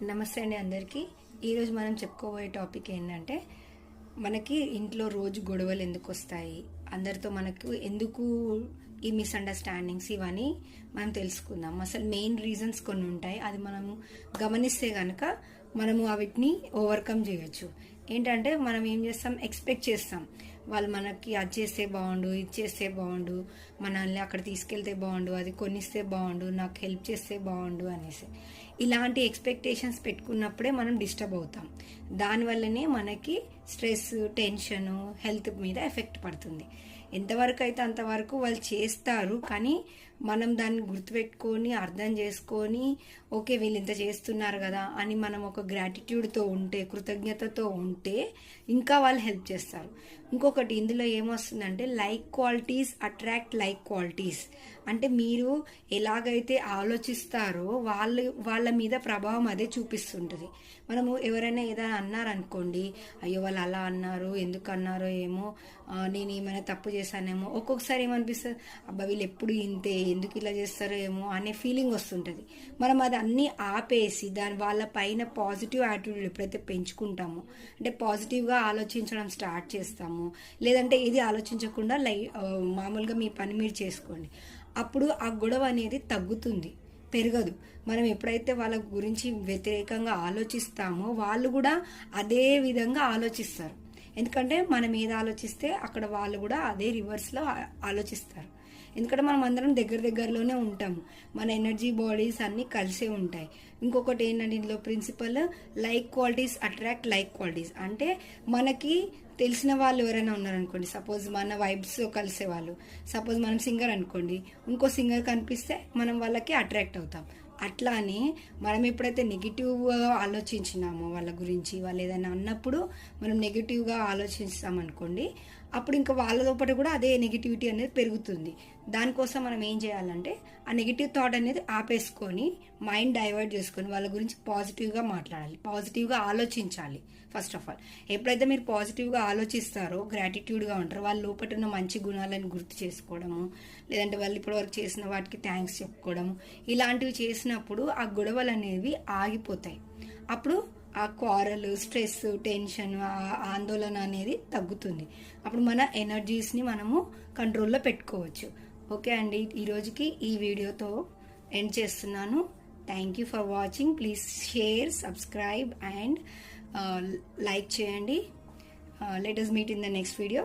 నమస్తే అండి అందరికీ. ఈరోజు మనం చెప్పుకోబోయే టాపిక్ ఏంటంటే మనకి ఇంట్లో రోజు గొడవలు ఎందుకు వస్తాయి, అందరితో మనకు ఎందుకు ఈ మిస్అండర్స్టాండింగ్స్ ఇవన్నీ మనం తెలుసుకుందాం. అసలు మెయిన్ రీజన్స్ కొన్ని ఉంటాయి, అది మనము గమనిస్తే కనుక మనము వాటిని ఓవర్కమ్ చేయొచ్చు. ఏంటంటే మనం ఏం చేస్తాం, ఎక్స్పెక్ట్ చేస్తాం వాళ్ళు మనకి అది చేస్తే బాగుండు, ఇది చేస్తే బాగుండు, మనల్ని అక్కడ తీసుకెళ్తే బాగుండు, అది కొనిస్తే బాగుండు, నాకు హెల్ప్ చేస్తే బాగుండు అనేసి ఇలాంటి ఎక్స్పెక్టేషన్స్ పెట్టుకున్నప్పుడే మనం డిస్టర్బ్ అవుతాం. దానివల్లనే మనకి స్ట్రెస్, టెన్షను, హెల్త్ మీద ఎఫెక్ట్ పడుతుంది. ఎంతవరకు అయితే అంతవరకు వాళ్ళు చేస్తారు, కానీ మనం దాన్ని గుర్తుపెట్టుకొని అర్థం చేసుకొని ఓకే వీళ్ళు ఇంత చేస్తున్నారు కదా అని మనం ఒక గ్రాటిట్యూడ్తో ఉంటే, కృతజ్ఞతతో ఉంటే ఇంకా వాళ్ళు హెల్ప్ చేస్తారు. ఇంకొకటి ఇందులో ఏమొస్తుందంటే like qualities attract like qualities. అంటే మీరు ఎలాగైతే ఆలోచిస్తారో వాళ్ళ మీద ప్రభావం అదే చూపిస్తుంటుంది. మనము ఎవరైనా ఏదైనా అన్నారనుకోండి, అయ్యో వాళ్ళు అలా అన్నారు, ఎందుకు అన్నారో ఏమో, నేను ఏమైనా తప్పు చేశానేమో, ఒక్కొక్కసారి ఏమనిపిస్తుంది, అబ్బా వీళ్ళు ఎప్పుడు ఇంతే, ఎందుకు ఇలా చేస్తారో ఏమో అనే ఫీలింగ్ వస్తుంటుంది. మనం అది అన్నీ ఆపేసి వాళ్ళ పైన పాజిటివ్ యాటిట్యూడ్ ఎప్పుడైతే పెంచుకుంటామో, అంటే పాజిటివ్గా ఆలోచించడం స్టార్ట్ చేస్తాము, లేదంటే ఇది ఆలోచించకుండా మామూలుగా మీ పని మీరు చేసుకోండి, అప్పుడు ఆ గొడవ అనేది తగ్గుతుంది, పెరగదు. మనం ఎప్పుడైతే వాళ్ళ గురించి వ్యతిరేకంగా ఆలోచిస్తామో వాళ్ళు కూడా అదే విధంగా ఆలోచిస్తారు. ఎందుకంటే మనం ఏది ఆలోచిస్తే అక్కడ వాళ్ళు కూడా అదే రివర్స్లో ఆలోచిస్తారు. ఎందుకంటే మనం అందరం దగ్గరలోనే ఉంటాము, మన ఎనర్జీ బాడీస్ అన్నీ కలిసే ఉంటాయి. ఇంకొకటి ఏంటంటే ఇందులో principle like qualities attract like qualities. అంటే మనకి తెలిసిన వాళ్ళు ఎవరైనా ఉన్నారనుకోండి, సపోజ్ మన వైబ్స్ కలిసే వాళ్ళు, సపోజ్ మనం సింగర్ అనుకోండి, ఇంకో సింగర్ కనిపిస్తే మనం వాళ్ళకి అట్రాక్ట్ అవుతాం. అట్లానే మనం ఎప్పుడైతే నెగిటివ్గా ఆలోచించినామో వాళ్ళ గురించి, వాళ్ళు ఏదైనా అన్నప్పుడు మనం నెగిటివ్గా ఆలోచిస్తామనుకోండి, అప్పుడు ఇంకా వాళ్ళతో పాటు కూడా అదే నెగిటివిటీ అనేది పెరుగుతుంది. దానికోసం మనం ఏం చేయాలంటే ఆ నెగిటివ్ థాట్ అనేది ఆపేసుకొని మైండ్ డైవర్ట్ చేసుకొని వాళ్ళ గురించి పాజిటివ్గా మాట్లాడాలి, పాజిటివ్గా ఆలోచించాలి. ఫస్ట్ ఆఫ్ ఆల్ ఎప్పుడైతే మీరు పాజిటివ్గా ఆలోచిస్తారో, గ్రాటిట్యూడ్గా ఉంటారో, వాళ్ళ లోపల ఉన్న మంచి గుణాలను గుర్తు చేసుకోవడము, లేదంటే వాళ్ళు ఇప్పటివరకు చేసిన వాటికి థ్యాంక్స్ చెప్పుకోవడము, ఇలాంటివి చేసినప్పుడు ఆ గొడవలు అనేవి ఆగిపోతాయి. అప్పుడు ఆ క్వారల్, స్ట్రెస్, టెన్షన్, ఆందోళన అనేది తగ్గుతుంది. అప్పుడు మన ఎనర్జీస్ని మనము కంట్రోల్లో పెట్టుకోవచ్చు. ఓకే అండి, ఈరోజుకి ఈ వీడియోతో ఎండ్ చేస్తున్నాను. Thank you for watching. Please share, subscribe and like చేయండి. Let us meet in the next video.